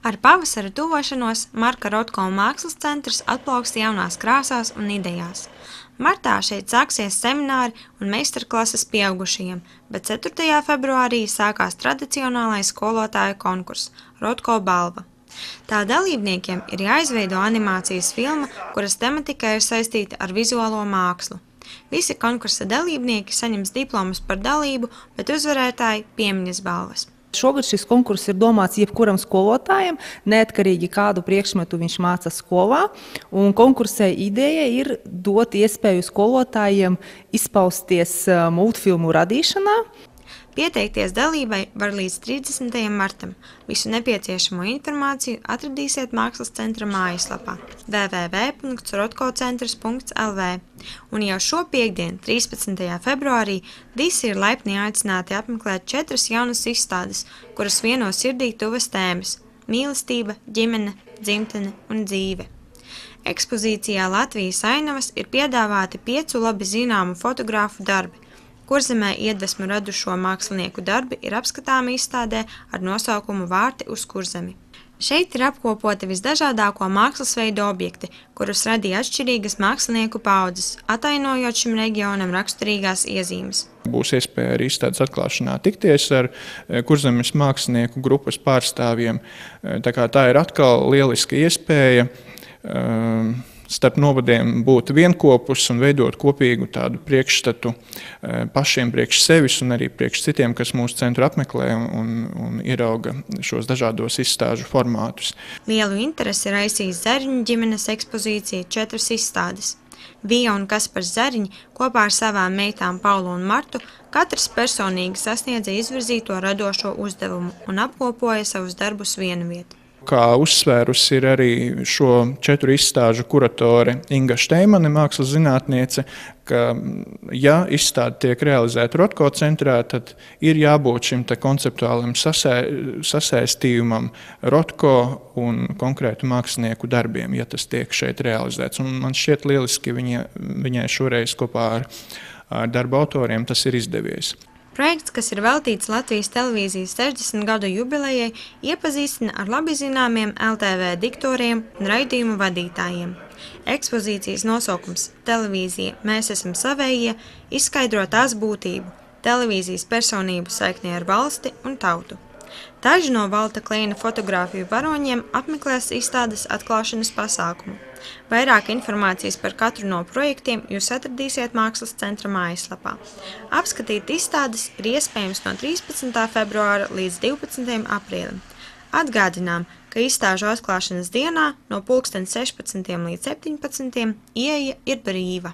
Ar pavasara tuvošanos Marka Rotko mākslas centrs atplauks jaunās krāsās un idejās. Martā šeit sāksies semināri un meistarklases pieaugušajiem, bet 4. februārī sākās tradicionālais skolotāju konkurss Rotko balva. Tā dalībniekiem ir jāizveido animācijas filma, kuras tematika ir saistīta ar vizuālo mākslu. Visi konkursa dalībnieki saņems diplomus par dalību, bet uzvarētāji piemiņas balvas. Šogad šis konkurss ir domāts jebkuram skolotājam, neatkarīgi kādu priekšmetu viņš māca skolā. Un konkursē ideja ir dot iespēju skolotājiem izpausties multfilmu radīšanā. Pieteikties dalībai var līdz 30. martam. Visu nepieciešamo informāciju atradīsiet mākslas centra mājaslapā www.rotkocentrs.lv. Un jau šo piektdienu, 13. februārī, visi ir laipni aicināti apmeklēt 4 jaunas izstādes, kuras vieno sirdī tuvas tēmas – mīlestība, ģimene, dzimtene un dzīve. Ekspozīcijā Latvijas ainavas ir piedāvāti 5 labi zināmu fotogrāfu darbi. Kurzemē iedvesmu radušo mākslinieku darbi ir apskatāmi izstādē ar nosaukumu Vārti uz Kurzemi. Šeit ir apkopoti visdažādāko mākslas veidu objekti, kurus radīja atšķirīgas mākslinieku paudzes, atainojot šim reģionam raksturīgās iezīmes. Būs iespēja arī izstādes atklāšanā tikties ar Kurzemes mākslinieku grupas pārstāvjiem. Tā ir atkal lieliska iespēja starp novadiem būt vienkopus un veidot kopīgu tādu priekšstatu pašiem priekš sevis un arī priekš citiem, kas mūsu centru apmeklē un ierauga šos dažādos izstāžu formātus. Lielu interesi raisīs Zariņu ģimenes ekspozīcija 4 izstādes. Vija un Kaspars Zariņi kopā ar savām meitām Paulu un Martu katrs personīgi sasniedza izvirzīto radošo uzdevumu un apkopoja savus darbus vienviet. Kā uzsvērusi ir arī šo 4 izstāžu kuratore Inga Šteimane, mākslas zinātniece, ka, ja izstāde tiek realizēta Rotko centrā, tad ir jābūt šim konceptuālam sasaistījumam Rotko un konkrētu mākslinieku darbiem, ja tas tiek šeit realizēts. Un man šķiet lieliski viņai šoreiz kopā ar darba autoriem tas ir izdevies. Projekts, kas ir veltīts Latvijas televīzijas 60 gadu jubilejai, iepazīstina ar labi zināmiem LTV diktoriem un raidījumu vadītājiem. Ekspozīcijas nosaukums "Televīzija Mēs esam savējie" izskaidro tās būtību, televīzijas personību saiknē ar valsti un tautu. Daži no Valta Kleina fotogrāfiju varoņiem apmeklēs izstādes atklāšanas pasākumu. Vairāk informācijas par katru no projektiem jūs atradīsiet mākslas centra mājaslapā. Apskatīt izstādes ir iespējams no 13. februāra līdz 12. aprīlim. Atgādinām, ka izstāžu atklāšanas dienā no 16. līdz 17. ieeja ir brīva.